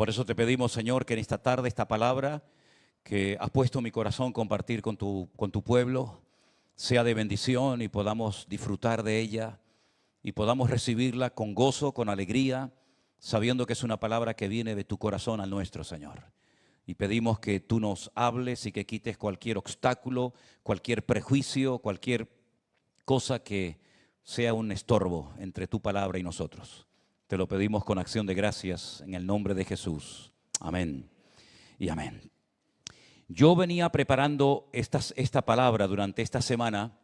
Por eso te pedimos, Señor, que en esta tarde esta palabra que has puesto en mi corazón compartir con tu pueblo sea de bendición y podamos disfrutar de ella y podamos recibirla con gozo, con alegría, sabiendo que es una palabra que viene de tu corazón al nuestro, Señor. Y pedimos que tú nos hables y que quites cualquier obstáculo, cualquier prejuicio, cualquier cosa que sea un estorbo entre tu palabra y nosotros. Te lo pedimos con acción de gracias en el nombre de Jesús. Amén y amén. Yo venía preparando esta palabra durante esta semana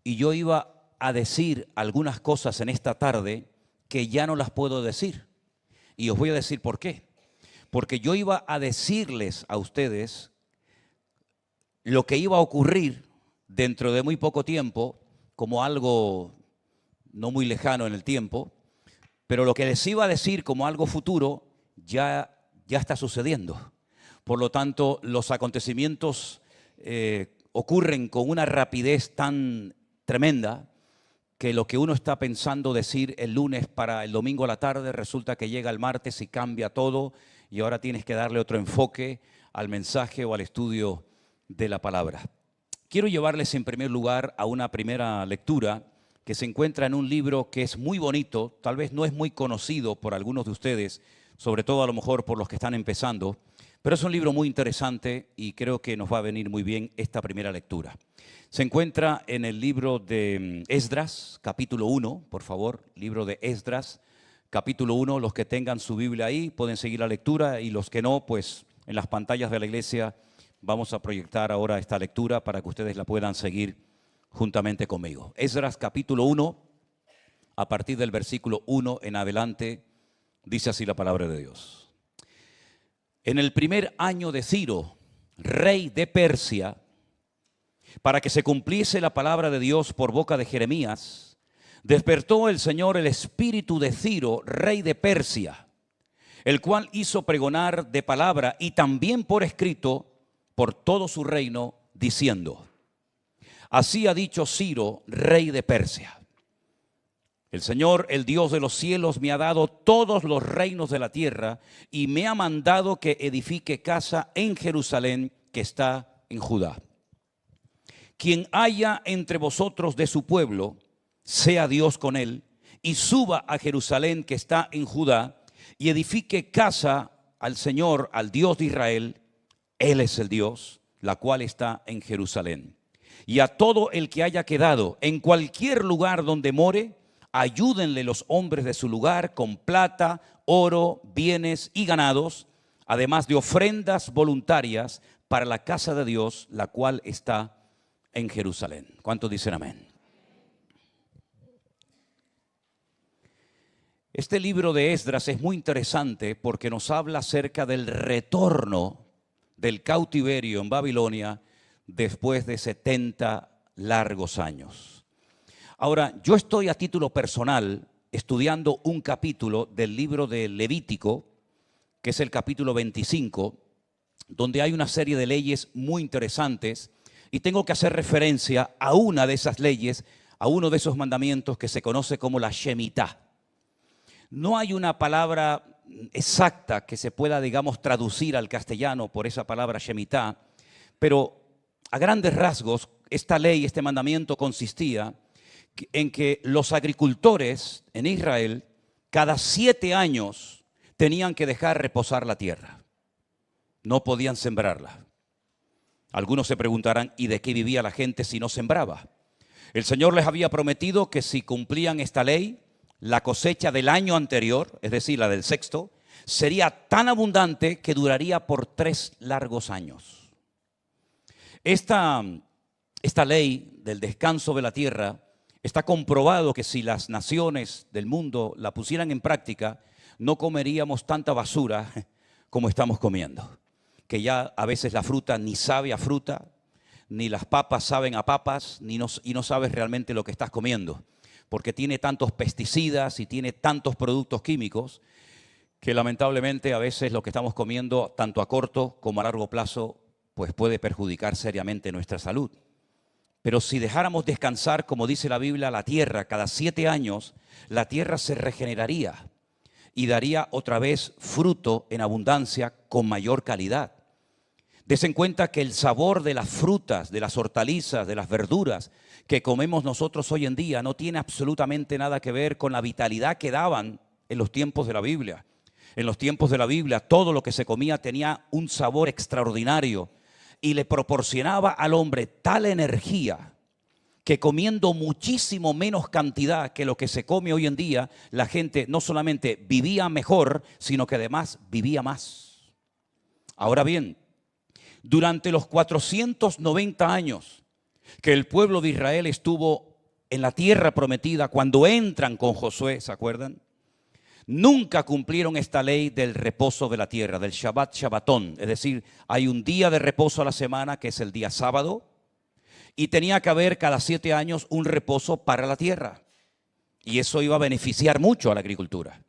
y yo iba a decir algunas cosas en esta tarde que ya no las puedo decir. Y os voy a decir por qué. Porque yo iba a decirles a ustedes lo que iba a ocurrir dentro de muy poco tiempo, como algo no muy lejano en el tiempo, pero lo que les iba a decir como algo futuro ya está sucediendo. Por lo tanto, los acontecimientos ocurren con una rapidez tan tremenda que lo que uno está pensando decir el lunes para el domingo a la tarde resulta que llega el martes y cambia todo y ahora tienes que darle otro enfoque al mensaje o al estudio de la palabra. Quiero llevarles en primer lugar a una primera lectura que se encuentra en un libro que es muy bonito, tal vez no es muy conocido por algunos de ustedes, sobre todo a lo mejor por los que están empezando, pero es un libro muy interesante y creo que nos va a venir muy bien esta primera lectura. Se encuentra en el libro de Esdras, capítulo 1, por favor, libro de Esdras, capítulo 1. Los que tengan su Biblia ahí pueden seguir la lectura y los que no, pues en las pantallas de la iglesia vamos a proyectar ahora esta lectura para que ustedes la puedan seguir juntamente conmigo. Esdras, capítulo 1, a partir del versículo 1 en adelante, dice así la palabra de Dios. En el primer año de Ciro, rey de Persia, para que se cumpliese la palabra de Dios por boca de Jeremías, despertó el Señor el espíritu de Ciro, rey de Persia, el cual hizo pregonar de palabra y también por escrito por todo su reino, diciendo: así ha dicho Ciro, rey de Persia. El Señor, el Dios de los cielos, me ha dado todos los reinos de la tierra y me ha mandado que edifique casa en Jerusalén, que está en Judá. Quien haya entre vosotros de su pueblo, sea Dios con él, y suba a Jerusalén, que está en Judá, y edifique casa al Señor, al Dios de Israel. Él es el Dios, la cual está en Jerusalén. Y a todo el que haya quedado en cualquier lugar donde more, ayúdenle los hombres de su lugar con plata, oro, bienes y ganados, además de ofrendas voluntarias para la casa de Dios, la cual está en Jerusalén. ¿Cuántos dicen amén? Este libro de Esdras es muy interesante porque nos habla acerca del retorno del cautiverio en Babilonia después de 70 largos años. Ahora, yo estoy a título personal estudiando un capítulo del libro de Levítico, que es el capítulo 25, donde hay una serie de leyes muy interesantes y tengo que hacer referencia a una de esas leyes, a uno de esos mandamientos que se conoce como la Shemitá. No hay una palabra exacta que se pueda, digamos, traducir al castellano por esa palabra Shemitá, pero a grandes rasgos esta ley, este mandamiento consistía en que los agricultores en Israel cada 7 años tenían que dejar reposar la tierra. No podían sembrarla. Algunos se preguntarán, ¿y de qué vivía la gente si no sembraba? El Señor les había prometido que si cumplían esta ley, la cosecha del año anterior, es decir, la del sexto, sería tan abundante que duraría por 3 largos años. Esta ley del descanso de la tierra está comprobado que si las naciones del mundo la pusieran en práctica, no comeríamos tanta basura como estamos comiendo. Que ya a veces la fruta ni sabe a fruta, ni las papas saben a papas, y no sabes realmente lo que estás comiendo. Porque tiene tantos pesticidas y tiene tantos productos químicos que lamentablemente a veces lo que estamos comiendo, tanto a corto como a largo plazo, pues puede perjudicar seriamente nuestra salud. Pero si dejáramos descansar, como dice la Biblia, la tierra cada 7 años, la tierra se regeneraría y daría otra vez fruto en abundancia con mayor calidad. Des en cuenta que el sabor de las frutas, de las hortalizas, de las verduras que comemos nosotros hoy en día no tiene absolutamente nada que ver con la vitalidad que daban en los tiempos de la Biblia. En los tiempos de la Biblia todo lo que se comía tenía un sabor extraordinario y le proporcionaba al hombre tal energía que comiendo muchísimo menos cantidad que lo que se come hoy en día, la gente no solamente vivía mejor, sino que además vivía más. Ahora bien, durante los 490 años que el pueblo de Israel estuvo en la tierra prometida, cuando entran con Josué, ¿se acuerdan? Nunca cumplieron esta ley del reposo de la tierra, del Shabbat Shabbatón. Es decir, hay un día de reposo a la semana que es el día sábado y tenía que haber cada 7 años un reposo para la tierra. Y eso iba a beneficiar mucho a la agricultura.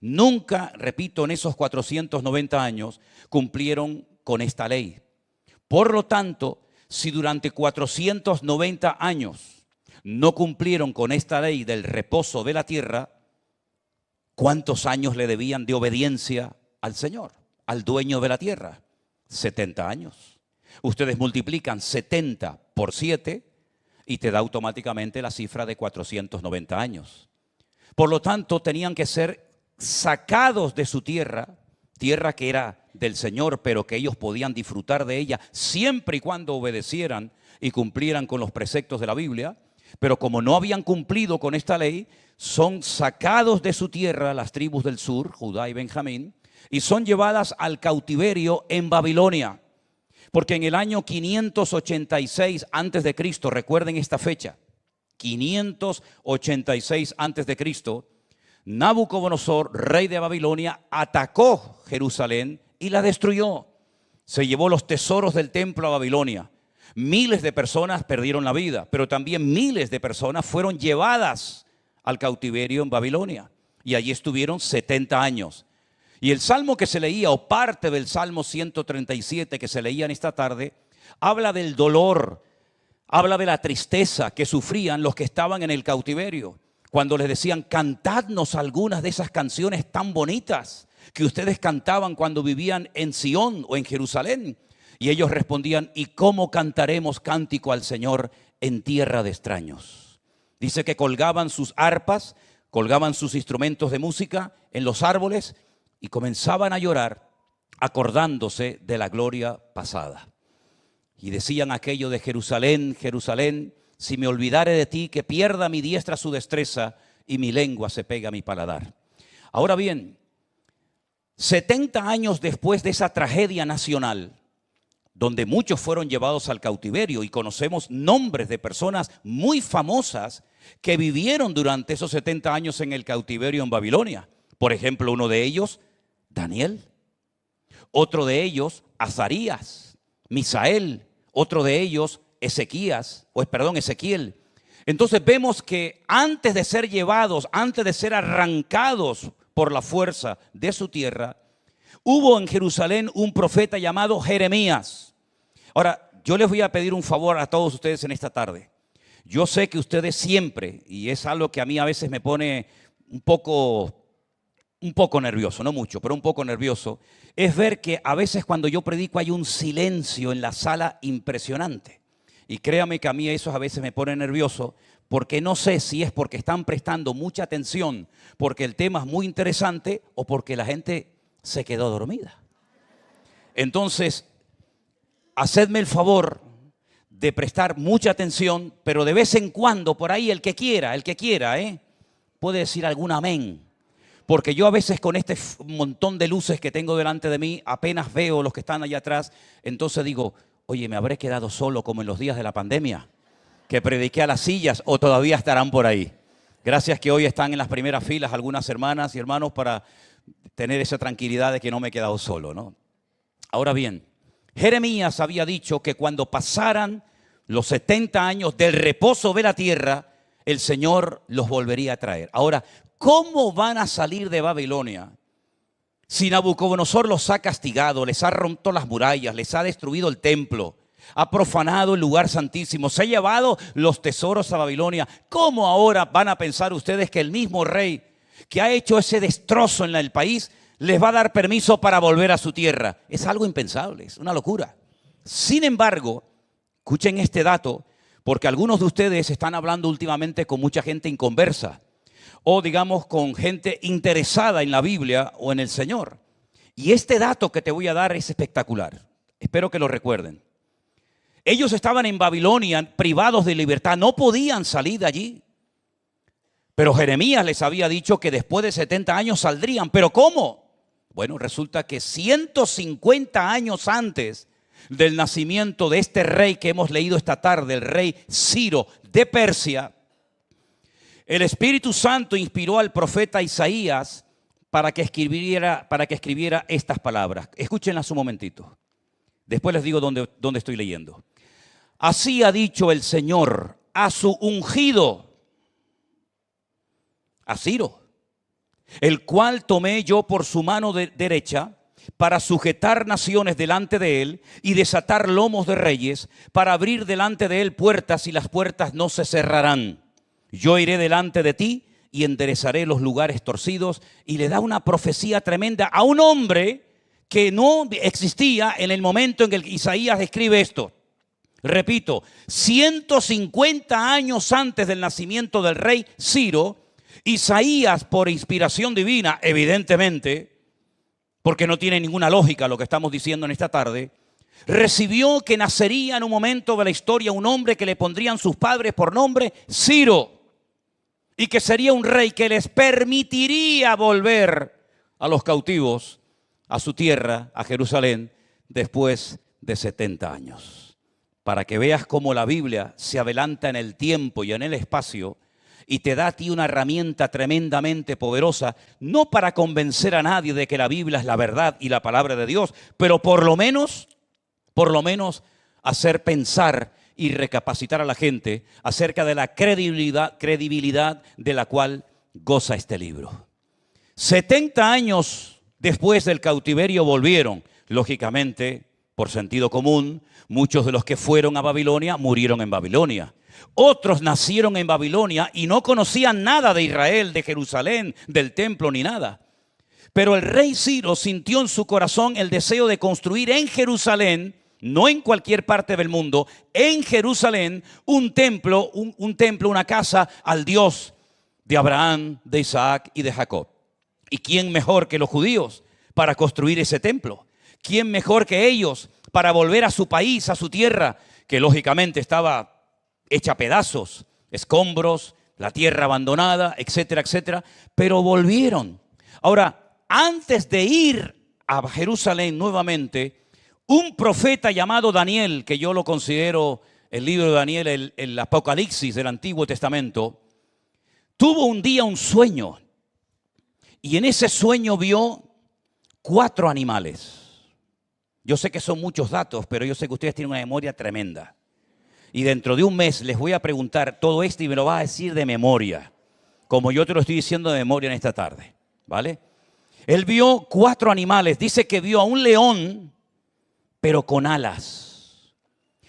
Nunca, repito, en esos 490 años cumplieron con esta ley. Por lo tanto, si durante 490 años no cumplieron con esta ley del reposo de la tierra, ¿cuántos años le debían de obediencia al Señor, al dueño de la tierra? 70 años. Ustedes multiplican 70 por 7 y te da automáticamente la cifra de 490 años. Por lo tanto, tenían que ser sacados de su tierra, tierra que era del Señor, pero que ellos podían disfrutar de ella siempre y cuando obedecieran y cumplieran con los preceptos de la Biblia. Pero como no habían cumplido con esta ley, son sacados de su tierra las tribus del sur, Judá y Benjamín, y son llevadas al cautiverio en Babilonia. Porque en el año 586 antes de Cristo, recuerden esta fecha, 586 antes de Cristo, Nabucodonosor, rey de Babilonia, atacó Jerusalén y la destruyó. Se llevó los tesoros del templo a Babilonia. Miles de personas perdieron la vida, pero también miles de personas fueron llevadas al cautiverio en Babilonia. Y allí estuvieron 70 años. Y el salmo que se leía, o parte del Salmo 137 que se leía en esta tarde, habla del dolor, habla de la tristeza que sufrían los que estaban en el cautiverio. Cuando les decían, cantadnos algunas de esas canciones tan bonitas que ustedes cantaban cuando vivían en Sión o en Jerusalén. Y ellos respondían, ¿y cómo cantaremos cántico al Señor en tierra de extraños? Dice que colgaban sus arpas, colgaban sus instrumentos de música en los árboles y comenzaban a llorar acordándose de la gloria pasada. Y decían aquello de Jerusalén, Jerusalén, si me olvidare de ti, que pierda mi diestra su destreza y mi lengua se pega a mi paladar. Ahora bien, 70 años después de esa tragedia nacional, donde muchos fueron llevados al cautiverio y conocemos nombres de personas muy famosas que vivieron durante esos 70 años en el cautiverio en Babilonia. Por ejemplo, uno de ellos, Daniel. Otro de ellos, Azarías, Misael. Otro de ellos, Ezequiel. Entonces vemos que antes de ser llevados, antes de ser arrancados por la fuerza de su tierra, hubo en Jerusalén un profeta llamado Jeremías. Ahora, yo les voy a pedir un favor a todos ustedes en esta tarde. Yo sé que ustedes siempre, y es algo que a mí a veces me pone un poco nervioso, no mucho, pero un poco nervioso, es ver que a veces cuando yo predico hay un silencio en la sala impresionante. Y créame que a mí eso a veces me pone nervioso, porque no sé si es porque están prestando mucha atención, porque el tema es muy interesante o porque la gente se quedó dormida. Entonces, hacedme el favor de prestar mucha atención, pero de vez en cuando, por ahí el que quiera, puede decir algún amén. Porque yo a veces con este montón de luces que tengo delante de mí, apenas veo los que están allá atrás, entonces digo, oye, ¿me habré quedado solo como en los días de la pandemia? Que prediqué a las sillas o todavía estarán por ahí. Gracias que hoy están en las primeras filas algunas hermanas y hermanos para tener esa tranquilidad de que no me he quedado solo, ¿no? Ahora bien, Jeremías había dicho que cuando pasaran los 70 años del reposo de la tierra, el Señor los volvería a traer. Ahora, ¿cómo van a salir de Babilonia si Nabucodonosor los ha castigado, les ha roto las murallas, les ha destruido el templo, ha profanado el lugar santísimo, se ha llevado los tesoros a Babilonia? ¿Cómo ahora van a pensar ustedes que el mismo rey que ha hecho ese destrozo en el país, les va a dar permiso para volver a su tierra. Es algo impensable, es una locura. Sin embargo, escuchen este dato, porque algunos de ustedes están hablando últimamente con mucha gente inconversa, o digamos con gente interesada en la Biblia o en el Señor. Y este dato que te voy a dar es espectacular. Espero que lo recuerden. Ellos estaban en Babilonia privados de libertad, no podían salir de allí. Pero Jeremías les había dicho que después de 70 años saldrían. ¿Pero cómo? Bueno, resulta que 150 años antes del nacimiento de este rey que hemos leído esta tarde, el rey Ciro de Persia, el Espíritu Santo inspiró al profeta Isaías para que escribiera estas palabras. Escúchenlas un momentito. Después les digo dónde estoy leyendo. Así ha dicho el Señor a su ungido, a Ciro, el cual tomé yo por su mano derecha para sujetar naciones delante de él y desatar lomos de reyes, para abrir delante de él puertas y las puertas no se cerrarán. Yo iré delante de ti y enderezaré los lugares torcidos. Y le da una profecía tremenda a un hombre que no existía en el momento en que Isaías escribe esto. Repito, 150 años antes del nacimiento del rey Ciro, Isaías, por inspiración divina, evidentemente, porque no tiene ninguna lógica lo que estamos diciendo en esta tarde, recibió que nacería en un momento de la historia un hombre que le pondrían sus padres por nombre Ciro, y que sería un rey que les permitiría volver a los cautivos a su tierra, a Jerusalén, después de 70 años. Para que veas cómo la Biblia se adelanta en el tiempo y en el espacio y te da a ti una herramienta tremendamente poderosa, no para convencer a nadie de que la Biblia es la verdad y la palabra de Dios, pero por lo menos hacer pensar y recapacitar a la gente acerca de la credibilidad de la cual goza este libro. 70 años después del cautiverio volvieron, lógicamente, por sentido común, muchos de los que fueron a Babilonia murieron en Babilonia. Otros nacieron en Babilonia y no conocían nada de Israel, de Jerusalén, del templo ni nada. Pero el rey Ciro sintió en su corazón el deseo de construir en Jerusalén, no en cualquier parte del mundo, en Jerusalén, un templo, una casa al Dios de Abraham, de Isaac y de Jacob. ¿Y quién mejor que los judíos para construir ese templo? ¿Quién mejor que ellos para volver a su país, a su tierra, que lógicamente estaba hecha a pedazos, escombros, la tierra abandonada, etcétera, etcétera? Pero volvieron. Ahora, antes de ir a Jerusalén nuevamente, un profeta llamado Daniel, que yo lo considero el libro de Daniel, el Apocalipsis del Antiguo Testamento, tuvo un día un sueño. Y en ese sueño vio 4 animales. Yo sé que son muchos datos, pero yo sé que ustedes tienen una memoria tremenda. Y dentro de un mes les voy a preguntar todo esto y me lo va a decir de memoria, como yo te lo estoy diciendo de memoria en esta tarde, ¿vale? Él vio 4 animales. Dice que vio a un león, pero con alas.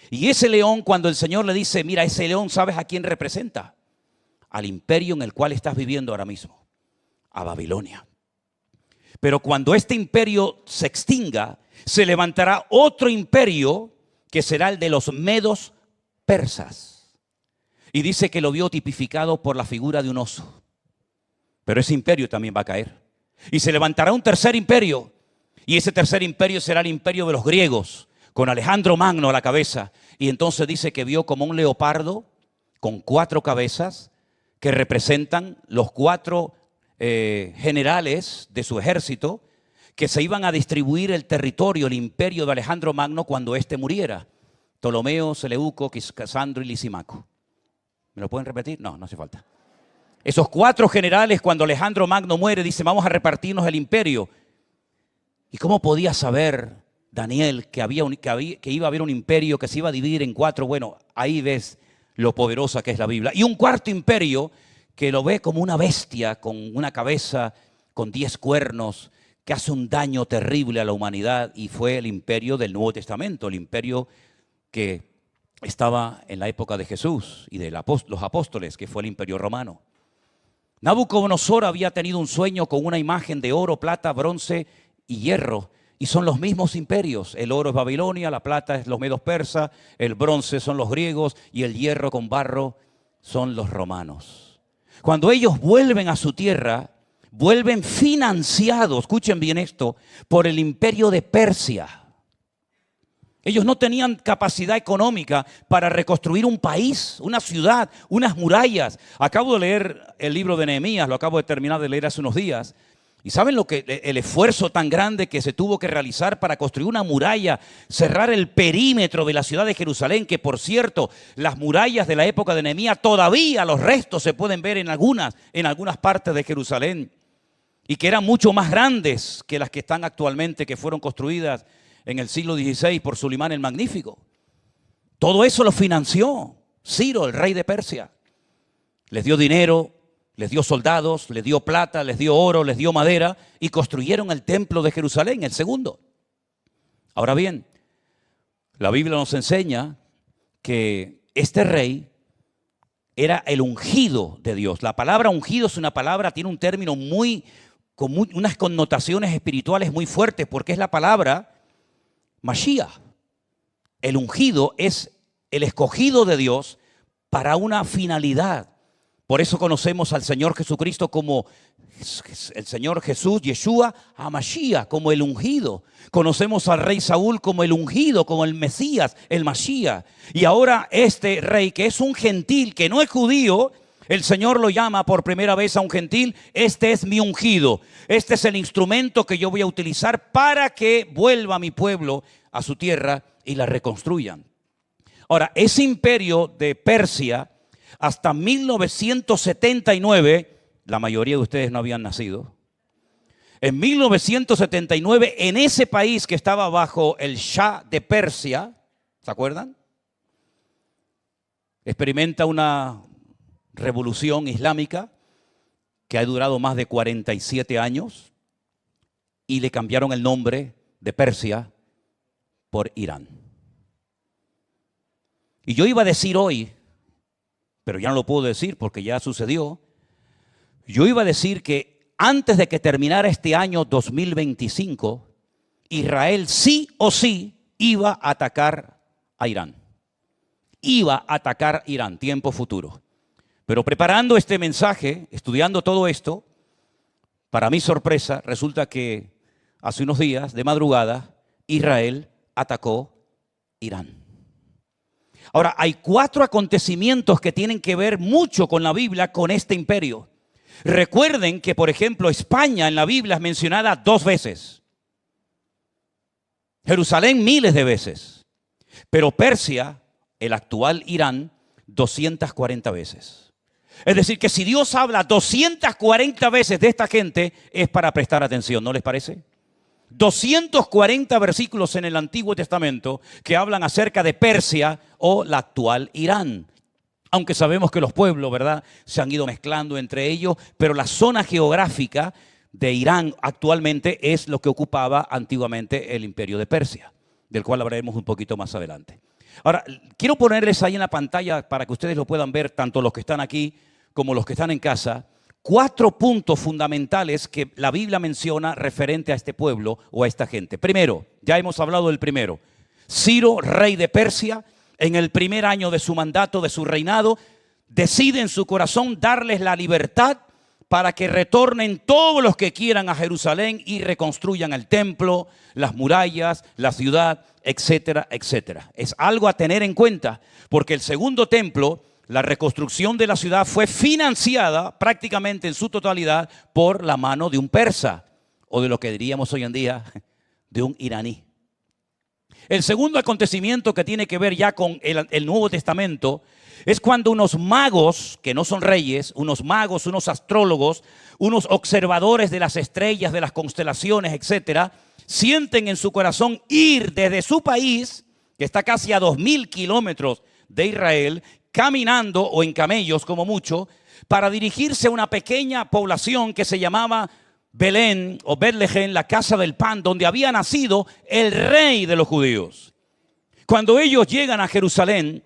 Y ese león, cuando el Señor le dice, mira, ese león, ¿sabes a quién representa? Al imperio en el cual estás viviendo ahora mismo, a Babilonia. Pero cuando este imperio se extinga, se levantará otro imperio que será el de los medos persas. Y dice que lo vio tipificado por la figura de un oso. Pero ese imperio también va a caer. Y se levantará un tercer imperio. Y ese tercer imperio será el imperio de los griegos, con Alejandro Magno a la cabeza. Y entonces dice que vio como un leopardo con 4 cabezas que representan los 4 generales de su ejército que se iban a distribuir el territorio, el imperio de Alejandro Magno cuando éste muriera. Ptolomeo, Seleuco, Casandro y Lisimaco. ¿Me lo pueden repetir? No, no hace falta. Esos 4 generales, cuando Alejandro Magno muere, dicen, vamos a repartirnos el imperio. ¿Y cómo podía saber Daniel que iba a haber un imperio que se iba a dividir en 4? Bueno, ahí ves lo poderosa que es la Biblia. Y un cuarto imperio que lo ve como una bestia con una cabeza, con 10 cuernos, que hace un daño terrible a la humanidad, y fue el imperio del Nuevo Testamento, el imperio que estaba en la época de Jesús y de los apóstoles, que fue el imperio romano. Nabucodonosor había tenido un sueño con una imagen de oro, plata, bronce y hierro. Y son los mismos imperios. El oro es Babilonia, la plata es los medos persas, el bronce son los griegos y el hierro con barro son los romanos. Cuando ellos vuelven a su tierra, vuelven financiados, escuchen bien esto, por el imperio de Persia. Ellos no tenían capacidad económica para reconstruir un país, una ciudad, unas murallas. Acabo de leer el libro de Nehemías, lo acabo de terminar de leer hace unos días. ¿Y saben el esfuerzo tan grande que se tuvo que realizar para construir una muralla, cerrar el perímetro de la ciudad de Jerusalén? Que por cierto, las murallas de la época de Nehemías todavía los restos se pueden ver en algunas partes de Jerusalén. Y que eran mucho más grandes que las que están actualmente, que fueron construidas en el siglo XVI por Sulimán el Magnífico. Todo eso lo financió Ciro, el rey de Persia. Les dio dinero, les dio soldados, les dio plata, les dio oro, les dio madera y construyeron el templo de Jerusalén, el segundo. Ahora bien, la Biblia nos enseña que este rey era el ungido de Dios. La palabra ungido es una palabra, tiene un término con unas connotaciones espirituales muy fuertes, porque es la palabra Mashiach. El ungido es el escogido de Dios para una finalidad. Por eso conocemos al Señor Jesucristo como el Señor Jesús, Yeshua, HaMashiach, como el ungido. Conocemos al rey Saúl como el ungido, como el Mesías, el Mashiach. Y ahora este rey, que es un gentil, que no es judío, el Señor lo llama por primera vez a un gentil: este es mi ungido. Este es el instrumento que yo voy a utilizar para que vuelva mi pueblo a su tierra y la reconstruyan. Ahora, ese imperio de Persia, hasta 1979, la mayoría de ustedes no habían nacido. En 1979, en ese país que estaba bajo el Shah de Persia, ¿se acuerdan? Experimenta una revolución islámica que ha durado más de 47 años y le cambiaron el nombre de Persia por Irán. Y yo iba a decir hoy, pero ya no lo puedo decir porque ya sucedió. Yo iba a decir que antes de que terminara este año 2025, Israel sí o sí iba a atacar a Irán. Iba a atacar Irán, tiempo futuro. Pero preparando este mensaje, estudiando todo esto, para mi sorpresa, resulta que hace unos días, de madrugada, Israel atacó Irán. Ahora, hay 4 acontecimientos que tienen que ver mucho con la Biblia, con este imperio. Recuerden que, por ejemplo, España en la Biblia es mencionada 2 veces. Jerusalén miles de veces. Pero Persia, el actual Irán, 240 veces. Es decir, que si Dios habla 240 veces de esta gente, es para prestar atención, ¿no les parece? 240 versículos en el Antiguo Testamento que hablan acerca de Persia o la actual Irán. Aunque sabemos que los pueblos, ¿verdad?, se han ido mezclando entre ellos, pero la zona geográfica de Irán actualmente es lo que ocupaba antiguamente el imperio de Persia, del cual hablaremos un poquito más adelante. Ahora, quiero ponerles ahí en la pantalla para que ustedes lo puedan ver, tanto los que están aquí como los que están en casa, 4 puntos fundamentales que la Biblia menciona referente a este pueblo o a esta gente. Primero, ya hemos hablado del primero. Ciro, rey de Persia, en el primer año de su mandato, de su reinado, decide en su corazón darles la libertad para que retornen todos los que quieran a Jerusalén y reconstruyan el templo, las murallas, la ciudad, etcétera, etcétera. Es algo a tener en cuenta, porque el segundo templo, la reconstrucción de la ciudad, fue financiada prácticamente en su totalidad por la mano de un persa, o de lo que diríamos hoy en día, de un iraní. El segundo acontecimiento que tiene que ver ya con el Nuevo Testamento es cuando unos magos, que no son reyes, unos magos, unos astrólogos, unos observadores de las estrellas, de las constelaciones, etcétera, sienten en su corazón ir desde su país, que está casi a 2000 kilómetros de Israel, caminando o en camellos como mucho, para dirigirse a una pequeña población que se llamaba Belén o Betlehem, la casa del pan, donde había nacido el rey de los judíos. Cuando ellos llegan a Jerusalén,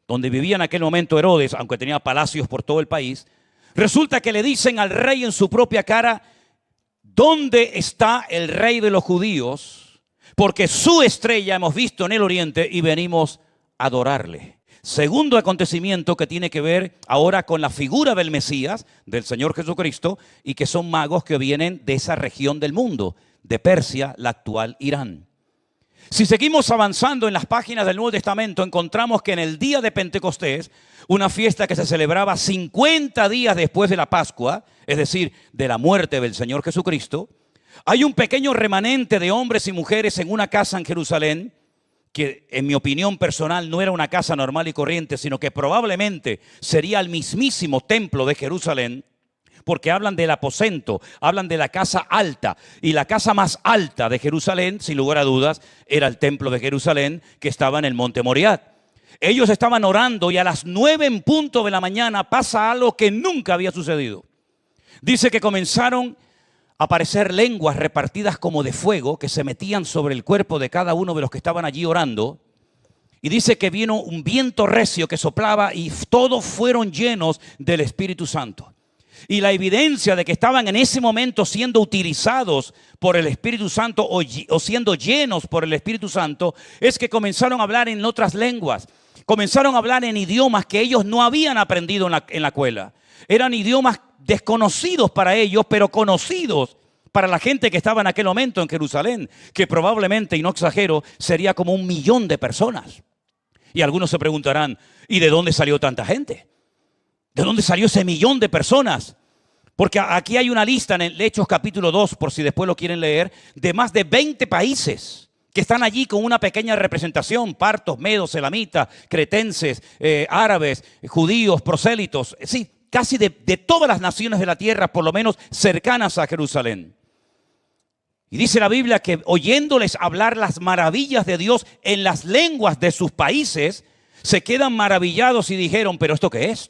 donde vivía en aquel momento Herodes, aunque tenía palacios por todo el país, Resulta que le dicen al rey en su propia cara: ¿dónde está el rey de los judíos? Porque su estrella hemos visto en el oriente y venimos a adorarle. Segundo acontecimiento que tiene que ver ahora con la figura del Mesías, del Señor Jesucristo, y que son magos que vienen de esa región del mundo, de Persia, la actual Irán. Si seguimos avanzando en las páginas del Nuevo Testamento, encontramos que en el día de Pentecostés, una fiesta que se celebraba 50 días después de la Pascua, es decir, de la muerte del Señor Jesucristo, hay un pequeño remanente de hombres y mujeres en una casa en Jerusalén, que en mi opinión personal no era una casa normal y corriente, sino que probablemente sería el mismísimo templo de Jerusalén, porque hablan del aposento, hablan de la casa alta, y la casa más alta de Jerusalén, sin lugar a dudas, era el templo de Jerusalén que estaba en el monte Moriah. Ellos estaban orando y a las 9 en punto de la mañana pasa algo que nunca había sucedido. Dice que comenzaron a aparecer lenguas repartidas como de fuego que se metían sobre el cuerpo de cada uno de los que estaban allí orando. Y dice que vino un viento recio que soplaba y todos fueron llenos del Espíritu Santo. Y la evidencia de que estaban en ese momento siendo utilizados por el Espíritu Santo o siendo llenos por el Espíritu Santo es que comenzaron a hablar en otras lenguas. Comenzaron a hablar en idiomas que ellos no habían aprendido en la escuela. Eran idiomas desconocidos para ellos, pero conocidos para la gente que estaba en aquel momento en Jerusalén, que probablemente, y no exagero, sería como 1 millón de personas. Y algunos se preguntarán: ¿y de dónde salió tanta gente? ¿De dónde salió ese 1 millón de personas? Porque aquí hay una lista en el Hechos capítulo 2, por si después lo quieren leer, de más de 20 países que están allí con una pequeña representación: partos, medos, elamitas, cretenses, árabes, judíos, prosélitos, sí, casi de todas las naciones de la tierra, por lo menos cercanas a Jerusalén. Y dice la Biblia que oyéndoles hablar las maravillas de Dios en las lenguas de sus países, se quedan maravillados y dijeron: ¿pero esto qué es?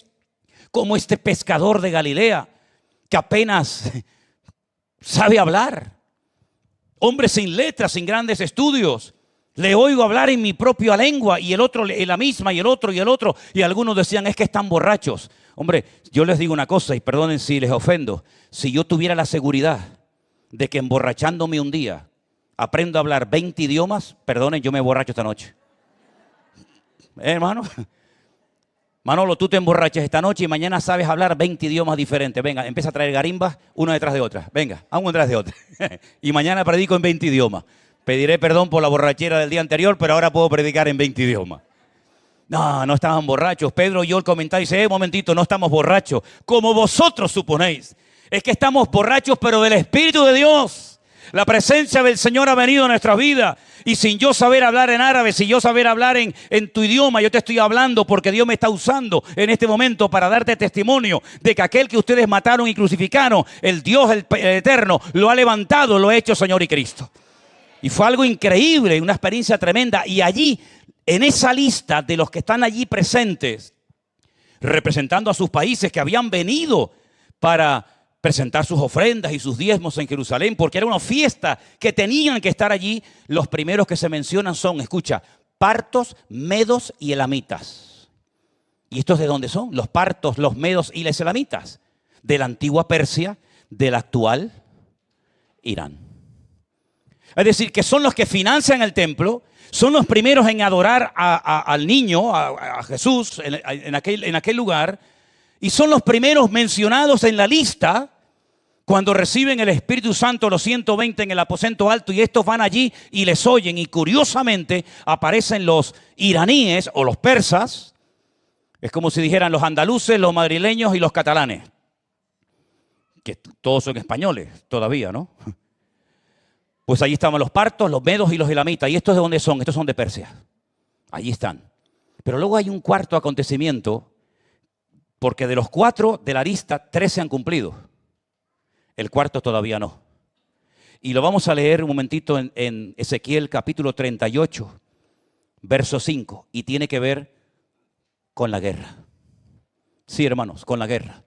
Como este pescador de Galilea que apenas sabe hablar, hombre sin letras, sin grandes estudios, le oigo hablar en mi propia lengua, y el otro en la misma, y el otro, y algunos decían: es que están borrachos. Hombre, yo les digo una cosa, y perdonen si les ofendo: si yo tuviera la seguridad de que emborrachándome un día aprendo a hablar 20 idiomas, perdonen, yo me borracho esta noche. Hermano, Manolo, tú te emborrachas esta noche y mañana sabes hablar 20 idiomas diferentes. Venga, empieza a traer garimbas una detrás de otra. Venga, una detrás de otra. Y mañana predico en 20 idiomas. Pediré perdón por la borrachera del día anterior, pero ahora puedo predicar en 20 idiomas. No estaban borrachos. Pedro oyó el comentario y dice: un momentito, no estamos borrachos, como vosotros suponéis. Es que estamos borrachos, pero del Espíritu de Dios. La presencia del Señor ha venido a nuestras vidas. Y sin yo saber hablar en árabe, sin yo saber hablar en tu idioma, yo te estoy hablando porque Dios me está usando en este momento para darte testimonio de que aquel que ustedes mataron y crucificaron, el Dios el eterno, lo ha levantado, lo ha hecho Señor y Cristo. Y fue algo increíble, una experiencia tremenda. Y allí, en esa lista de los que están allí presentes, representando a sus países que habían venido para presentar sus ofrendas y sus diezmos en Jerusalén, porque era una fiesta que tenían que estar allí, los primeros que se mencionan son, escucha, partos, medos y elamitas. ¿Y estos de dónde son? Los partos, los medos y los elamitas. De la antigua Persia, del actual Irán. Es decir, que son los que financian el templo, son los primeros en adorar al niño, a Jesús en aquel lugar, y son los primeros mencionados en la lista cuando reciben el Espíritu Santo los 120 en el aposento alto, y estos van allí y les oyen, y curiosamente aparecen los iraníes o los persas. Es como si dijeran los andaluces, los madrileños y los catalanes, que todos son españoles todavía, ¿no? Pues allí estaban los partos, los medos y los elamitas. ¿Y estos de dónde son? Estos son de Persia. Allí están. Pero luego hay un cuarto acontecimiento, porque de los 4 de la lista, 3 se han cumplido. El cuarto todavía no. Y lo vamos a leer un momentito en Ezequiel capítulo 38, verso 5. Y tiene que ver con la guerra. Sí, hermanos, con la guerra.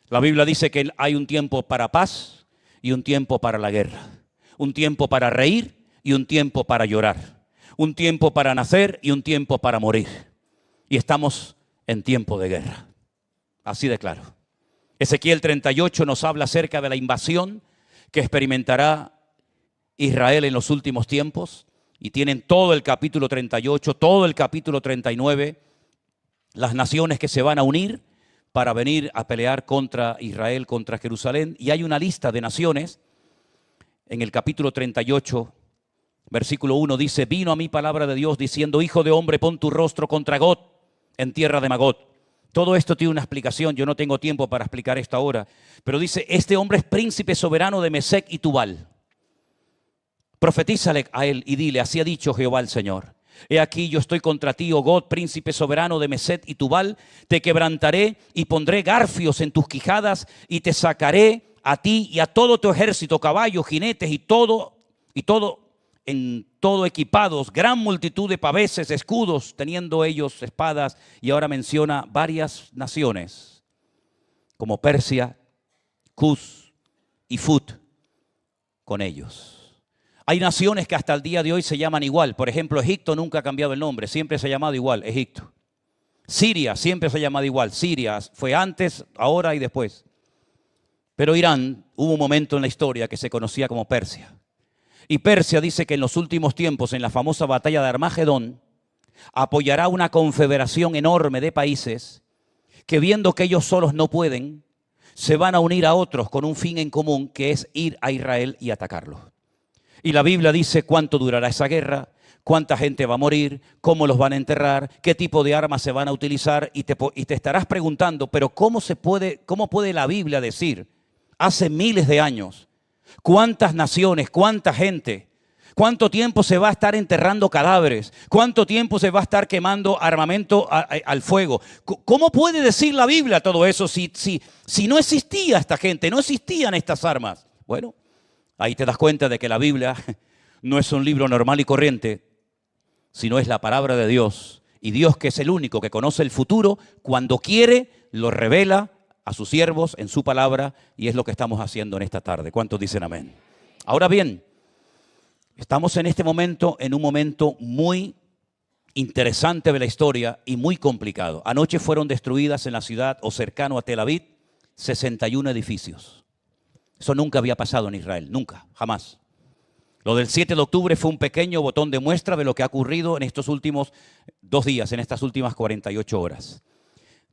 La Biblia dice que hay un tiempo para paz y un tiempo para la guerra. Un tiempo para reír y un tiempo para llorar. Un tiempo para nacer y un tiempo para morir. Y estamos en tiempo de guerra. Así de claro. Ezequiel 38 nos habla acerca de la invasión que experimentará Israel en los últimos tiempos. Y tienen todo el capítulo 38, todo el capítulo 39, las naciones que se van a unir para venir a pelear contra Israel, contra Jerusalén. Y hay una lista de naciones. En el capítulo 38, versículo 1 dice: vino a mí palabra de Dios diciendo, hijo de hombre, pon tu rostro contra Gog, en tierra de Magog. Todo esto tiene una explicación, yo no tengo tiempo para explicar esto ahora, pero dice, este hombre es príncipe soberano de Mesec y Tubal. Profetízale a él y dile, así ha dicho Jehová el Señor. He aquí yo estoy contra ti, oh Gog, príncipe soberano de Mesec y Tubal, te quebrantaré y pondré garfios en tus quijadas y te sacaré a ti y a todo tu ejército, caballos, jinetes y todo equipados, gran multitud de paveses, escudos, teniendo ellos espadas. Y ahora menciona varias naciones, como Persia, Cus y Fut, con ellos. Hay naciones que hasta el día de hoy se llaman igual. Por ejemplo, Egipto nunca ha cambiado el nombre, siempre se ha llamado igual, Egipto. Siria siempre se ha llamado igual, Siria fue antes, ahora y después. Pero Irán, hubo un momento en la historia que se conocía como Persia. Y Persia dice que en los últimos tiempos, en la famosa batalla de Armagedón, apoyará una confederación enorme de países que, viendo que ellos solos no pueden, se van a unir a otros con un fin en común, que es ir a Israel y atacarlos. Y la Biblia dice cuánto durará esa guerra, cuánta gente va a morir, cómo los van a enterrar, qué tipo de armas se van a utilizar. Y te estarás preguntando, pero ¿cómo puede la Biblia decir, hace miles de años, cuántas naciones, cuánta gente, cuánto tiempo se va a estar enterrando cadáveres, cuánto tiempo se va a estar quemando armamento al fuego? ¿Cómo puede decir la Biblia todo eso si no existía esta gente, no existían estas armas? Bueno, ahí te das cuenta de que la Biblia no es un libro normal y corriente, sino es la palabra de Dios. Y Dios, que es el único que conoce el futuro, cuando quiere, lo revela a sus siervos en su palabra, y es lo que estamos haciendo en esta tarde. ¿Cuántos dicen amén? Ahora bien, estamos en este momento, en un momento muy interesante de la historia y muy complicado. Anoche fueron destruidas en la ciudad o cercano a Tel Aviv 61 edificios. Eso nunca había pasado en Israel, nunca, jamás. Lo del 7 de octubre fue un pequeño botón de muestra de lo que ha ocurrido en estos últimos 2 días, en estas últimas 48 horas.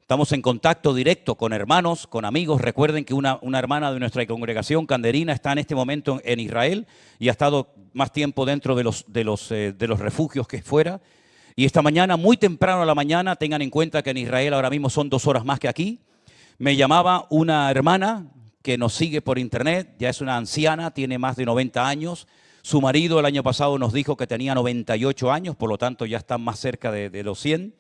Estamos en contacto directo con hermanos, con amigos. Recuerden que una hermana de nuestra congregación, Canderina, está en este momento en Israel y ha estado más tiempo dentro de los refugios que fuera. Y esta mañana, muy temprano a la mañana, tengan en cuenta que en Israel ahora mismo son 2 horas más que aquí, me llamaba una hermana que nos sigue por internet, ya es una anciana, tiene más de 90 años. Su marido el año pasado nos dijo que tenía 98 años, por lo tanto ya están más cerca de los 100,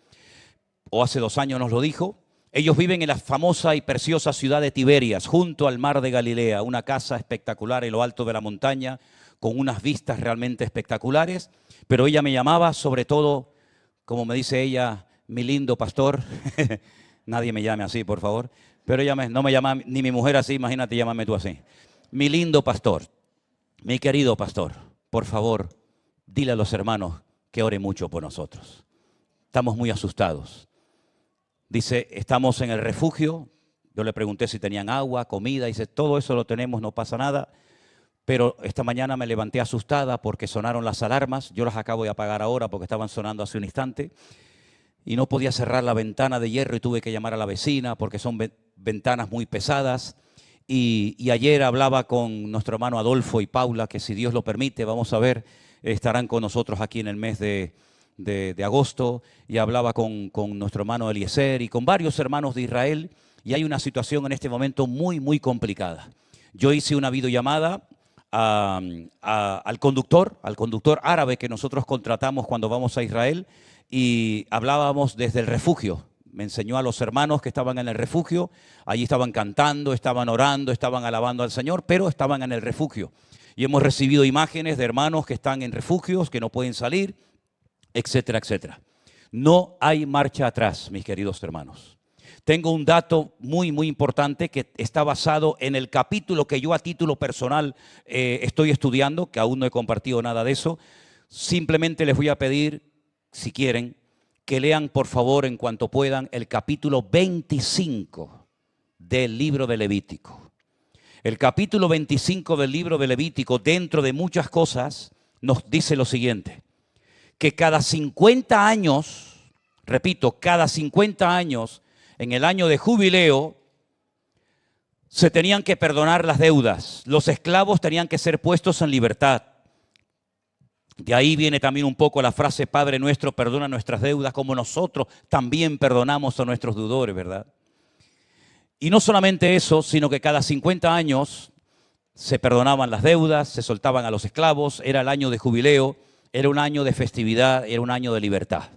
o hace 2 años nos lo dijo. Ellos viven en la famosa y preciosa ciudad de Tiberias, junto al mar de Galilea, una casa espectacular en lo alto de la montaña, con unas vistas realmente espectaculares. Pero ella me llamaba, sobre todo, como me dice ella, mi lindo pastor. Nadie me llame así, por favor. Pero ella no me llama ni mi mujer así, imagínate, llámame tú así. Mi lindo pastor, mi querido pastor, por favor, dile a los hermanos que ore mucho por nosotros. Estamos muy asustados. Dice, estamos en el refugio. Yo le pregunté si tenían agua, comida. Dice, todo eso lo tenemos, no pasa nada. Pero esta mañana me levanté asustada porque sonaron las alarmas. Yo las acabo de apagar ahora porque estaban sonando hace un instante. Y no podía cerrar la ventana de hierro y tuve que llamar a la vecina porque son ventanas muy pesadas. Y ayer hablaba con nuestro hermano Adolfo y Paula, que si Dios lo permite, vamos a ver, estarán con nosotros aquí en el mes de agosto, y hablaba con nuestro hermano Eliezer y con varios hermanos de Israel, y hay una situación en este momento muy, muy complicada. Yo hice una videollamada al conductor árabe que nosotros contratamos cuando vamos a Israel, y hablábamos desde el refugio. Me enseñó a los hermanos que estaban en el refugio, allí estaban cantando, estaban orando, estaban alabando al Señor, pero estaban en el refugio. Y hemos recibido imágenes de hermanos que están en refugios, que no pueden salir, etcétera, etcétera. No hay marcha atrás, mis queridos hermanos. Tengo un dato muy, muy importante que está basado en el capítulo que yo a título personal estoy estudiando, que aún no he compartido nada de eso. Simplemente les voy a pedir, si quieren, que lean por favor en cuanto puedan el capítulo 25 del libro de Levítico. El capítulo 25 del libro de Levítico, dentro de muchas cosas, nos dice lo siguiente, que cada 50 años, repito, cada 50 años, en el año de jubileo, se tenían que perdonar las deudas. Los esclavos tenían que ser puestos en libertad. De ahí viene también un poco la frase, Padre nuestro, perdona nuestras deudas, como nosotros también perdonamos a nuestros deudores, ¿verdad? Y no solamente eso, sino que cada 50 años se perdonaban las deudas, se soltaban a los esclavos, era el año de jubileo, era un año de festividad, era un año de libertad.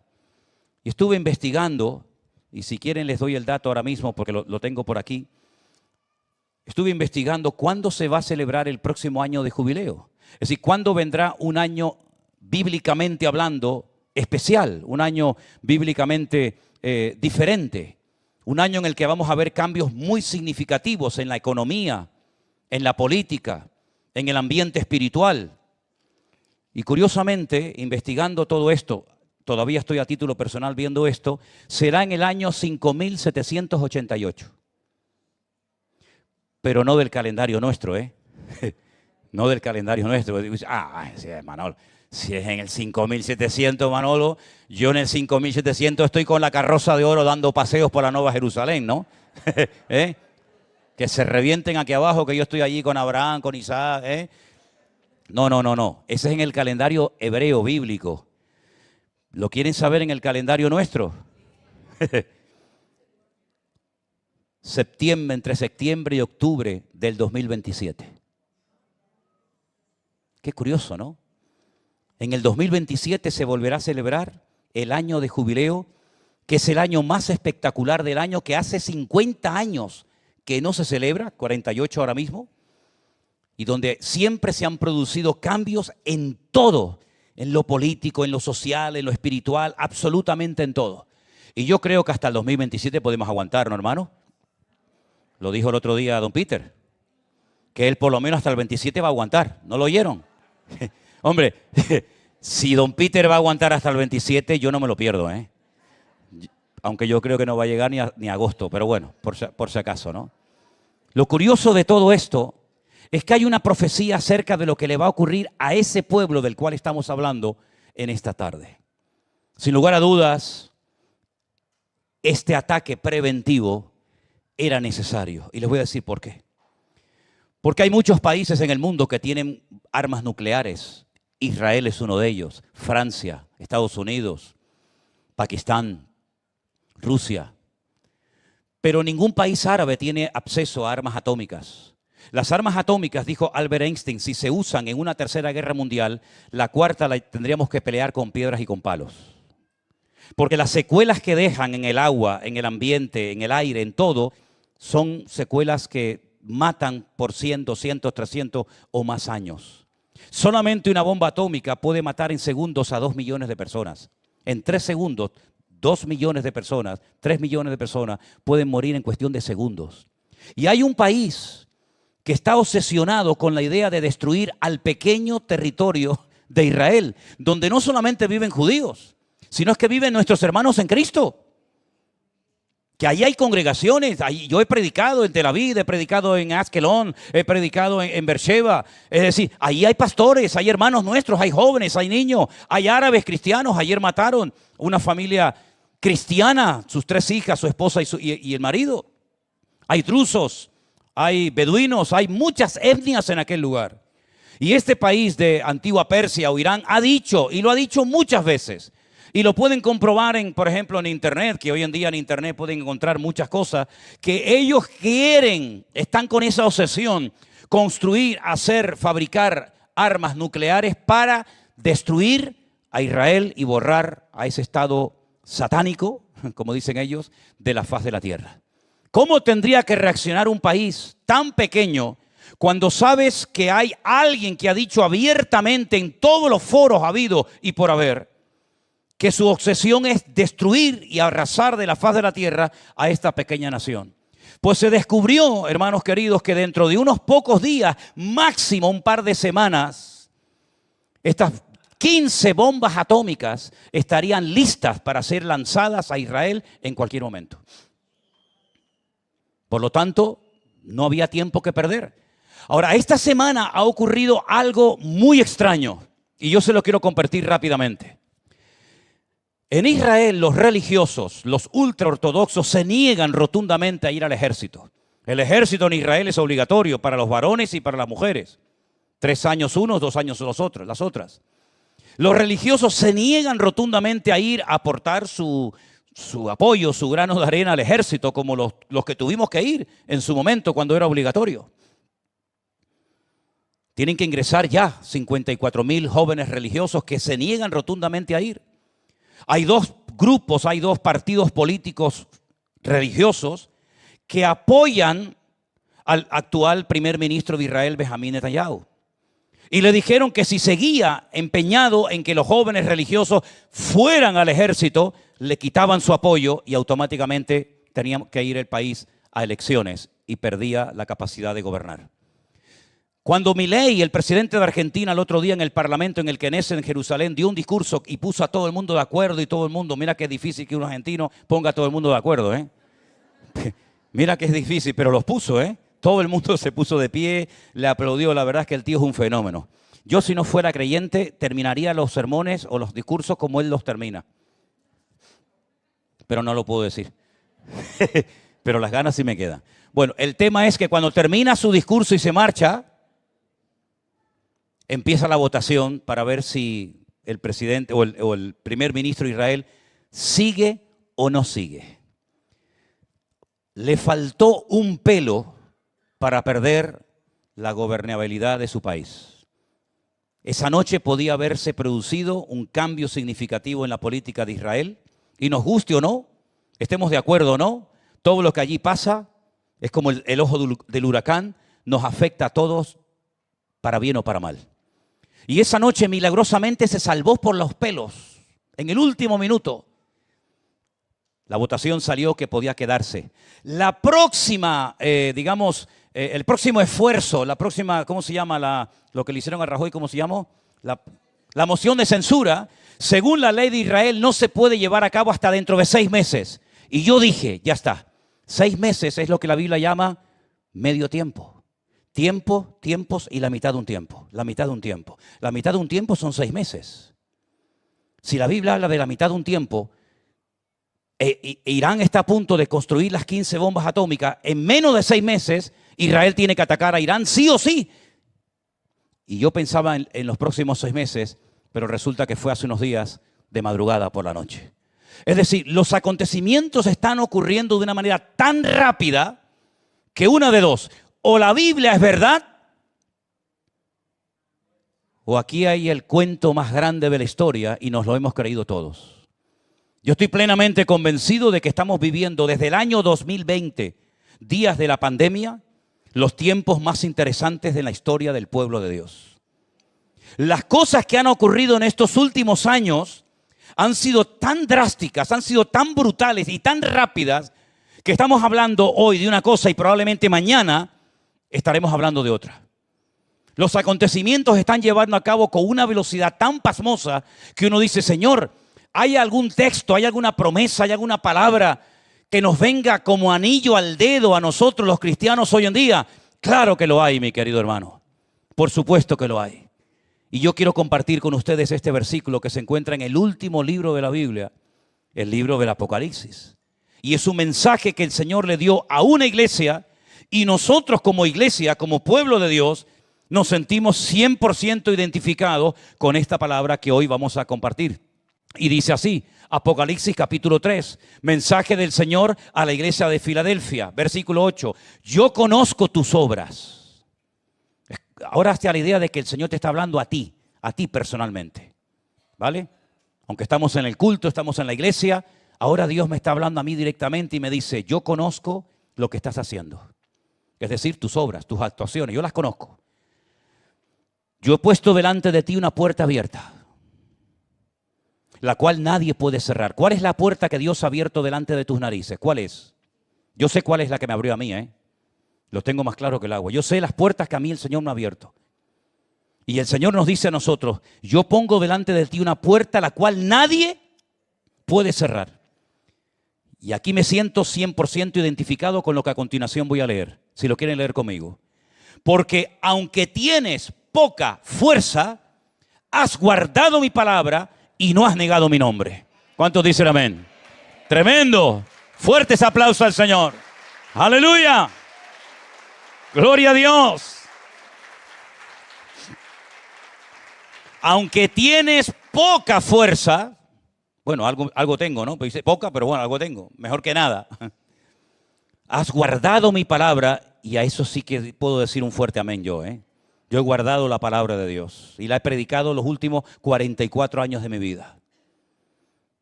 Y estuve investigando, y si quieren les doy el dato ahora mismo porque lo tengo por aquí. Estuve investigando cuándo se va a celebrar el próximo año de jubileo. Es decir, cuándo vendrá un año bíblicamente hablando especial, un año bíblicamente diferente. Un año en el que vamos a ver cambios muy significativos en la economía, en la política, en el ambiente espiritual. Y curiosamente, investigando todo esto, todavía estoy a título personal viendo esto, será en el año 5788. Pero no del calendario nuestro, ¿eh? No del calendario nuestro. Sí, Manolo, si es en el 5700, Manolo, yo en el 5700 estoy con la carroza de oro dando paseos por la Nueva Jerusalén, ¿no? ¿Eh? Que se revienten aquí abajo, que yo estoy allí con Abraham, con Isaac, ¿eh? No. Ese es en el calendario hebreo, bíblico. ¿Lo quieren saber en el calendario nuestro? Entre septiembre y octubre del 2027. Qué curioso, ¿no? En el 2027 se volverá a celebrar el año de jubileo, que es el año más espectacular del año, que hace 50 años que no se celebra, 48 ahora mismo, y donde siempre se han producido cambios en todo, en lo político, en lo social, en lo espiritual, absolutamente en todo. Y yo creo que hasta el 2027 podemos aguantar, ¿no, hermano? Lo dijo el otro día don Peter, que él por lo menos hasta el 27 va a aguantar. ¿No lo oyeron? Hombre, si don Peter va a aguantar hasta el 27, yo no me lo pierdo, ¿eh? Aunque yo creo que no va a llegar ni a agosto, pero bueno, por si acaso, ¿no? Lo curioso de todo esto es que hay una profecía acerca de lo que le va a ocurrir a ese pueblo del cual estamos hablando en esta tarde. Sin lugar a dudas, este ataque preventivo era necesario. Y les voy a decir por qué. Porque hay muchos países en el mundo que tienen armas nucleares. Israel es uno de ellos, Francia, Estados Unidos, Pakistán, Rusia. Pero ningún país árabe tiene acceso a armas atómicas. Las armas atómicas, dijo Albert Einstein, si se usan en una tercera guerra mundial, la cuarta la tendríamos que pelear con piedras y con palos. Porque las secuelas que dejan en el agua, en el ambiente, en el aire, en todo, son secuelas que matan por 100, 200, 300 o más años. Solamente una bomba atómica puede matar en segundos a 2 millones de personas. En 3 segundos, 2 millones de personas, 3 millones de personas pueden morir en cuestión de segundos. Y hay un país que está obsesionado con la idea de destruir al pequeño territorio de Israel, donde no solamente viven judíos, sino es que viven nuestros hermanos en Cristo. Que allí hay congregaciones, yo he predicado en Tel Aviv, he predicado en Askelon, he predicado en Beersheba. Es decir, allí hay pastores, hay hermanos nuestros, hay jóvenes, hay niños, hay árabes cristianos. Ayer mataron una familia cristiana, sus 3 hijas, su esposa y el marido. Hay drusos, hay beduinos, hay muchas etnias en aquel lugar. Y este país de antigua Persia o Irán ha dicho, y lo ha dicho muchas veces, y lo pueden comprobar, por ejemplo, en internet, que hoy en día en internet pueden encontrar muchas cosas, que ellos quieren, están con esa obsesión, construir, hacer, fabricar armas nucleares para destruir a Israel y borrar a ese estado satánico, como dicen ellos, de la faz de la tierra. ¿Cómo tendría que reaccionar un país tan pequeño cuando sabes que hay alguien que ha dicho abiertamente en todos los foros habidos y por haber que su obsesión es destruir y arrasar de la faz de la tierra a esta pequeña nación? Pues se descubrió, hermanos queridos, que dentro de unos pocos días, máximo un par de semanas, estas 15 bombas atómicas estarían listas para ser lanzadas a Israel en cualquier momento. Por lo tanto, no había tiempo que perder. Ahora, esta semana ha ocurrido algo muy extraño y yo se lo quiero compartir rápidamente. En Israel, los religiosos, los ultraortodoxos, se niegan rotundamente a ir al ejército. El ejército en Israel es obligatorio para los varones y para las mujeres. 3 años unos, 2 años las otras. Los religiosos se niegan rotundamente a ir a aportar su apoyo, su grano de arena al ejército, como los que tuvimos que ir en su momento cuando era obligatorio. Tienen que ingresar ya 54,000 jóvenes religiosos que se niegan rotundamente a ir. Hay 2 grupos, hay 2 partidos políticos religiosos que apoyan al actual primer ministro de Israel, Benjamín Netanyahu. Y le dijeron que si seguía empeñado en que los jóvenes religiosos fueran al ejército, le quitaban su apoyo y automáticamente tenía que ir el país a elecciones y perdía la capacidad de gobernar. Cuando Milei, el presidente de Argentina, el otro día en el Parlamento, en el Knesset en Jerusalén, dio un discurso y puso a todo el mundo de acuerdo y todo el mundo, mira que es difícil que un argentino ponga a todo el mundo de acuerdo, ¿eh? Mira que es difícil, pero los puso, ¿eh? Todo el mundo se puso de pie, le aplaudió. La verdad es que el tío es un fenómeno. Yo, si no fuera creyente, terminaría los sermones o los discursos como él los termina. Pero no lo puedo decir. Pero las ganas sí me quedan. Bueno, el tema es que cuando termina su discurso y se marcha, empieza la votación para ver si el presidente o el primer ministro de Israel sigue o no sigue. Le faltó un pelo para perder la gobernabilidad de su país. Esa noche podía haberse producido un cambio significativo en la política de Israel, y nos guste o no, estemos de acuerdo o no, todo lo que allí pasa es como el ojo del huracán, nos afecta a todos para bien o para mal. Y esa noche milagrosamente se salvó por los pelos, en el último minuto. La votación salió que podía quedarse. La próxima, el próximo esfuerzo, la próxima, ¿cómo se llama? Lo que le hicieron a Rajoy, ¿cómo se llamó? La moción de censura, según la ley de Israel, no se puede llevar a cabo hasta dentro de 6 meses. Y yo dije, ya está, 6 meses es lo que la Biblia llama medio tiempo. Tiempos y la mitad de un tiempo. La mitad de un tiempo. La mitad de un tiempo son 6 meses. Si la Biblia habla de la mitad de un tiempo, Irán está a punto de construir las 15 bombas atómicas. En menos de 6 meses, Israel tiene que atacar a Irán sí o sí. Y yo pensaba en los próximos 6 meses, pero resulta que fue hace unos días de madrugada por la noche. Es decir, los acontecimientos están ocurriendo de una manera tan rápida que una de dos: o la Biblia es verdad, o aquí hay el cuento más grande de la historia y nos lo hemos creído todos. Yo estoy plenamente convencido de que estamos viviendo desde el año 2020, días de la pandemia, los tiempos más interesantes de la historia del pueblo de Dios. Las cosas que han ocurrido en estos últimos años han sido tan drásticas, han sido tan brutales y tan rápidas que estamos hablando hoy de una cosa y probablemente mañana estaremos hablando de otra. Los acontecimientos están llevando a cabo con una velocidad tan pasmosa que uno dice, Señor, ¿hay algún texto, hay alguna promesa, hay alguna palabra que nos venga como anillo al dedo a nosotros los cristianos hoy en día? Claro que lo hay, mi querido hermano. Por supuesto que lo hay. Y yo quiero compartir con ustedes este versículo que se encuentra en el último libro de la Biblia, el libro del Apocalipsis. Y es un mensaje que el Señor le dio a una iglesia, y nosotros como iglesia, como pueblo de Dios, nos sentimos 100% identificados con esta palabra que hoy vamos a compartir. Y dice así, Apocalipsis capítulo 3, mensaje del Señor a la iglesia de Filadelfia, versículo 8. Yo conozco tus obras. Ahora hazte a la idea de que el Señor te está hablando a ti personalmente, ¿vale? Aunque estamos en el culto, estamos en la iglesia, ahora Dios me está hablando a mí directamente y me dice, yo conozco lo que estás haciendo. Es decir, tus obras, tus actuaciones, yo las conozco. Yo he puesto delante de ti una puerta abierta, la cual nadie puede cerrar. ¿Cuál es la puerta que Dios ha abierto delante de tus narices? ¿Cuál es? Yo sé cuál es la que me abrió a mí, Lo tengo más claro que el agua. Yo sé las puertas que a mí el Señor me ha abierto. Y el Señor nos dice a nosotros, yo pongo delante de ti una puerta la cual nadie puede cerrar. Y aquí me siento 100% identificado con lo que a continuación voy a leer, si lo quieren leer conmigo. Porque aunque tienes poca fuerza, has guardado mi palabra y no has negado mi nombre. ¿Cuántos dicen amén? Tremendo. Fuertes aplausos al Señor. Aleluya. Gloria a Dios. Aunque tienes poca fuerza, bueno, algo tengo, ¿no? Pues dice poca, pero bueno, algo tengo. Mejor que nada. Has guardado mi palabra y a eso sí que puedo decir un fuerte amén yo, ¿eh? Yo he guardado la palabra de Dios y la he predicado los últimos 44 años de mi vida.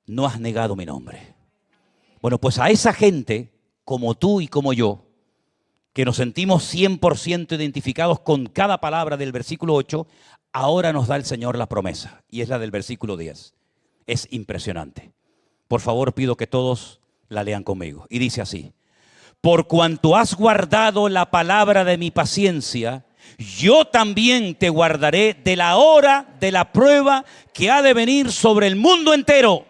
No has negado mi nombre. Bueno, pues a esa gente, como tú y como yo, que nos sentimos 100% identificados con cada palabra del versículo 8, ahora nos da el Señor la promesa, y es la del versículo 10. Es impresionante. Por favor, pido que todos la lean conmigo. Y dice así: por cuanto has guardado la palabra de mi paciencia, yo también te guardaré de la hora de la prueba que ha de venir sobre el mundo entero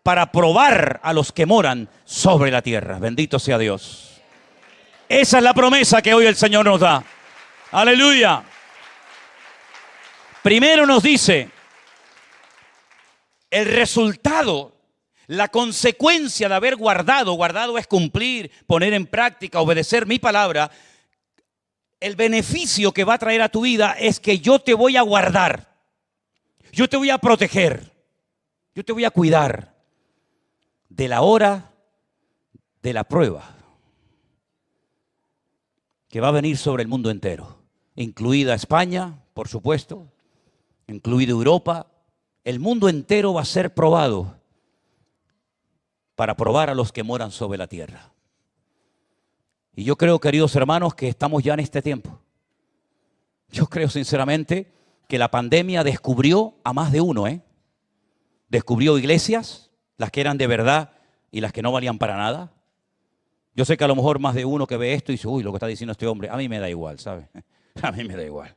para probar a los que moran sobre la tierra. Bendito sea Dios. Esa es la promesa que hoy el Señor nos da. Aleluya. Primero nos dice, el resultado, la consecuencia de haber guardado es cumplir, poner en práctica, obedecer mi palabra. El beneficio que va a traer a tu vida es que yo te voy a guardar, yo te voy a proteger, yo te voy a cuidar de la hora de la prueba que va a venir sobre el mundo entero, incluida España, por supuesto, incluida Europa. El mundo entero va a ser probado para probar a los que moran sobre la tierra. Y yo creo, queridos hermanos, que estamos ya en este tiempo. Yo creo sinceramente que la pandemia descubrió a más de uno, Descubrió iglesias, las que eran de verdad y las que no valían para nada. Yo sé que a lo mejor más de uno que ve esto y dice, uy, lo que está diciendo este hombre, a mí me da igual, ¿sabe? A mí me da igual.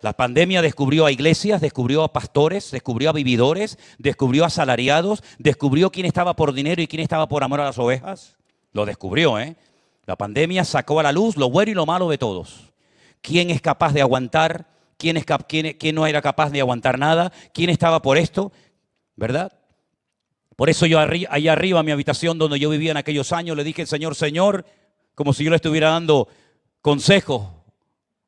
La pandemia descubrió a iglesias, descubrió a pastores, descubrió a vividores, descubrió a asalariados, descubrió quién estaba por dinero y quién estaba por amor a las ovejas. Lo descubrió, La pandemia sacó a la luz lo bueno y lo malo de todos. ¿Quién es capaz de aguantar? ¿Quién no era capaz de aguantar nada? ¿Quién estaba por esto? ¿Verdad? Por eso yo allá arriba en mi habitación donde yo vivía en aquellos años le dije al Señor, Señor, como si yo le estuviera dando consejos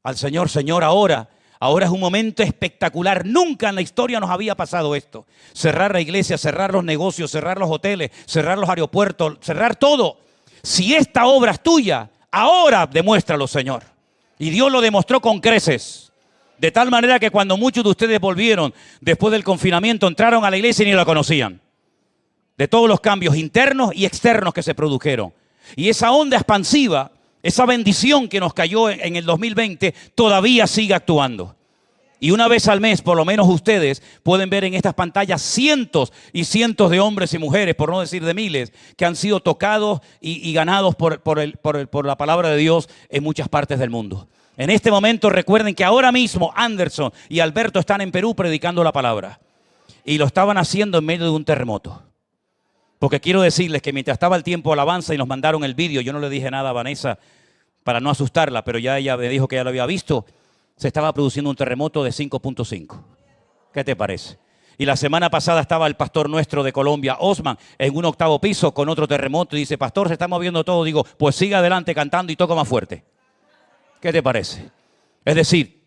al Señor, Señor, ahora es un momento espectacular. Nunca en la historia nos había pasado esto. Cerrar la iglesia, cerrar los negocios, cerrar los hoteles, cerrar los aeropuertos, cerrar todo. Si esta obra es tuya, ahora demuéstralo, Señor. Y Dios lo demostró con creces. De tal manera que cuando muchos de ustedes volvieron después del confinamiento, entraron a la iglesia y ni la conocían. De todos los cambios internos y externos que se produjeron. Y esa onda expansiva, esa bendición que nos cayó en el 2020, todavía sigue actuando. Y una vez al mes, por lo menos ustedes pueden ver en estas pantallas cientos y cientos de hombres y mujeres, por no decir de miles, que han sido tocados y ganados por la palabra de Dios en muchas partes del mundo. En este momento recuerden que ahora mismo Anderson y Alberto están en Perú predicando la palabra. Y lo estaban haciendo en medio de un terremoto. Porque quiero decirles que mientras estaba el tiempo de alabanza y nos mandaron el vídeo, yo no le dije nada a Vanessa para no asustarla, pero ya ella me dijo que ya lo había visto, se estaba produciendo un terremoto de 5.5. ¿Qué te parece? Y la semana pasada estaba el pastor nuestro de Colombia, Osman, en un 8º piso con otro terremoto y dice, pastor, se está moviendo todo. Digo, pues siga adelante cantando y toca más fuerte. ¿Qué te parece? Es decir,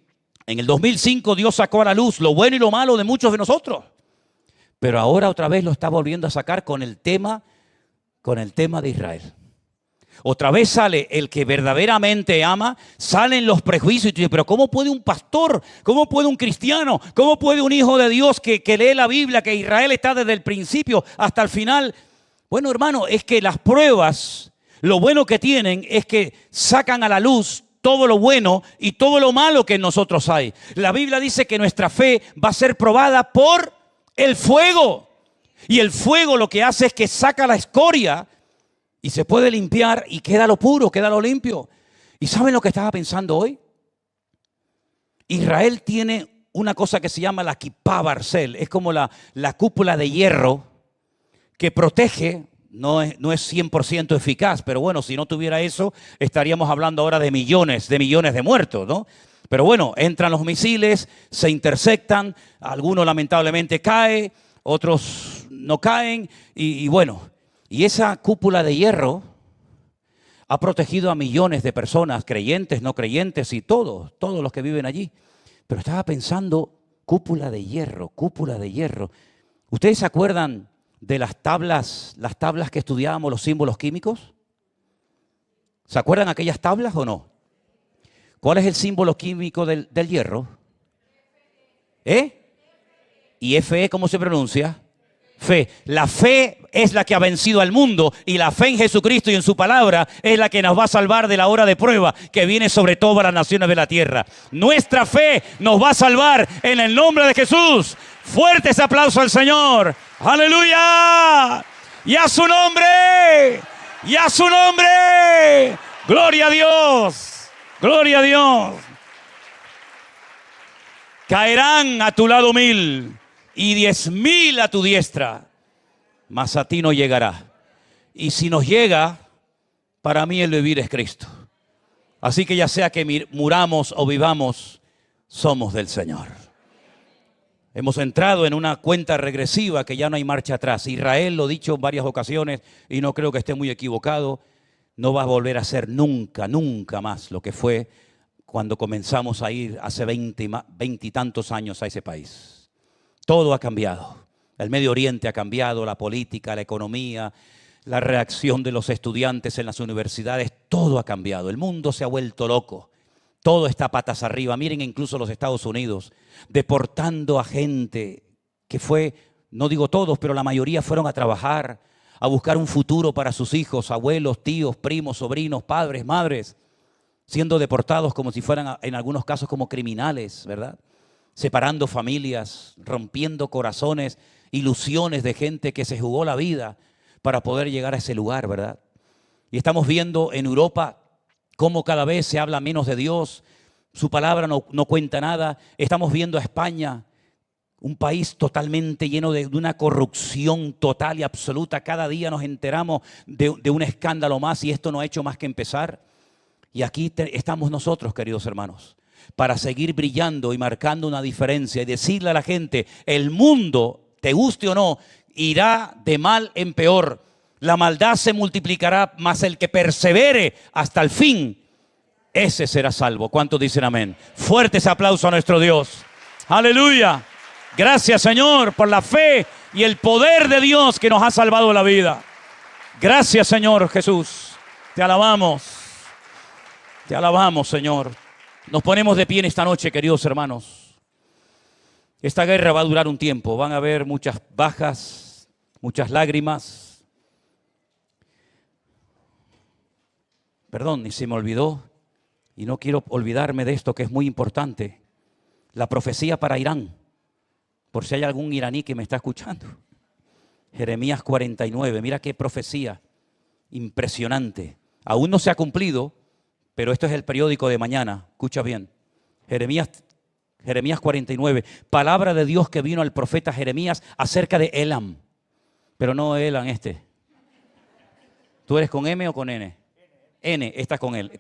en el 2005 Dios sacó a la luz lo bueno y lo malo de muchos de nosotros. Pero ahora otra vez lo está volviendo a sacar con el tema de Israel. Otra vez sale el que verdaderamente ama, salen los prejuicios y tú dices, pero ¿cómo puede un pastor? ¿Cómo puede un cristiano? ¿Cómo puede un hijo de Dios que lee la Biblia, que Israel está desde el principio hasta el final? Bueno, hermano, es que las pruebas, lo bueno que tienen es que sacan a la luz todo lo bueno y todo lo malo que en nosotros hay. La Biblia dice que nuestra fe va a ser probada por el fuego. Y el fuego lo que hace es que saca la escoria y se puede limpiar y queda lo puro, queda lo limpio. ¿Y saben lo que estaba pensando hoy? Israel tiene una cosa que se llama la Kipá Barcel. Es como la cúpula de hierro que protege no es 100% eficaz, pero bueno, si no tuviera eso, estaríamos hablando ahora de millones de muertos, ¿no? Pero bueno, entran los misiles, se intersectan, algunos lamentablemente caen, otros no caen, y bueno, y esa cúpula de hierro ha protegido a millones de personas, creyentes, no creyentes y todos los que viven allí. Pero estaba pensando, cúpula de hierro, cúpula de hierro. ¿Ustedes se acuerdan de las tablas que estudiábamos, los símbolos químicos? ¿Se acuerdan aquellas tablas o no? ¿Cuál es el símbolo químico del hierro? ¿Y Fe cómo se pronuncia? Fe. La fe es la que ha vencido al mundo y la fe en Jesucristo y en su palabra es la que nos va a salvar de la hora de prueba que viene sobre todas las naciones de la tierra. Nuestra fe nos va a salvar en el nombre de Jesús. Fuertes aplausos al Señor. ¡Aleluya! ¡Y a su nombre! ¡Y a su nombre! ¡Gloria a Dios! ¡Gloria a Dios! Caerán a tu lado 1000 y 10.000 a tu diestra, mas a ti no llegará. Y si nos llega, para mí el vivir es Cristo. Así que ya sea que muramos o vivamos, somos del Señor. Hemos entrado en una cuenta regresiva que ya no hay marcha atrás. Israel, lo he dicho en varias ocasiones y no creo que esté muy equivocado, no va a volver a ser nunca, nunca más lo que fue cuando comenzamos a ir hace 20 y tantos años a ese país. Todo ha cambiado. El Medio Oriente ha cambiado, la política, la economía, la reacción de los estudiantes en las universidades, todo ha cambiado. El mundo se ha vuelto loco. Todo está patas arriba. Miren incluso los Estados Unidos deportando a gente que fue, no digo todos, pero la mayoría fueron a trabajar, a buscar un futuro para sus hijos, abuelos, tíos, primos, sobrinos, padres, madres, siendo deportados como si fueran en algunos casos como criminales, ¿verdad? Separando familias, rompiendo corazones, ilusiones de gente que se jugó la vida para poder llegar a ese lugar, ¿verdad? Y estamos viendo en Europa cómo cada vez se habla menos de Dios, su palabra no cuenta nada. Estamos viendo a España, un país totalmente lleno de una corrupción total y absoluta. Cada día nos enteramos de un escándalo más y esto no ha hecho más que empezar. Y aquí estamos nosotros, queridos hermanos, para seguir brillando y marcando una diferencia y decirle a la gente, el mundo, te guste o no, irá de mal en peor. La maldad se multiplicará, mas el que persevere hasta el fin, ese será salvo. ¿Cuántos dicen amén? Fuertes aplausos a nuestro Dios. ¡Aleluya! Gracias, Señor, por la fe y el poder de Dios que nos ha salvado la vida. Gracias, Señor Jesús. Te alabamos. Te alabamos, Señor. Nos ponemos de pie en esta noche, queridos hermanos. Esta guerra va a durar un tiempo. Van a haber muchas bajas, muchas lágrimas. Perdón, y se me olvidó. Y no quiero olvidarme de esto que es muy importante. La profecía para Irán. Por si hay algún iraní que me está escuchando. Jeremías 49. Mira qué profecía impresionante. Aún no se ha cumplido, pero esto es el periódico de mañana. Escucha bien. Jeremías 49. Palabra de Dios que vino al profeta Jeremías acerca de Elam. Pero no Elam este. ¿Tú eres con M o con N? N, estás con él.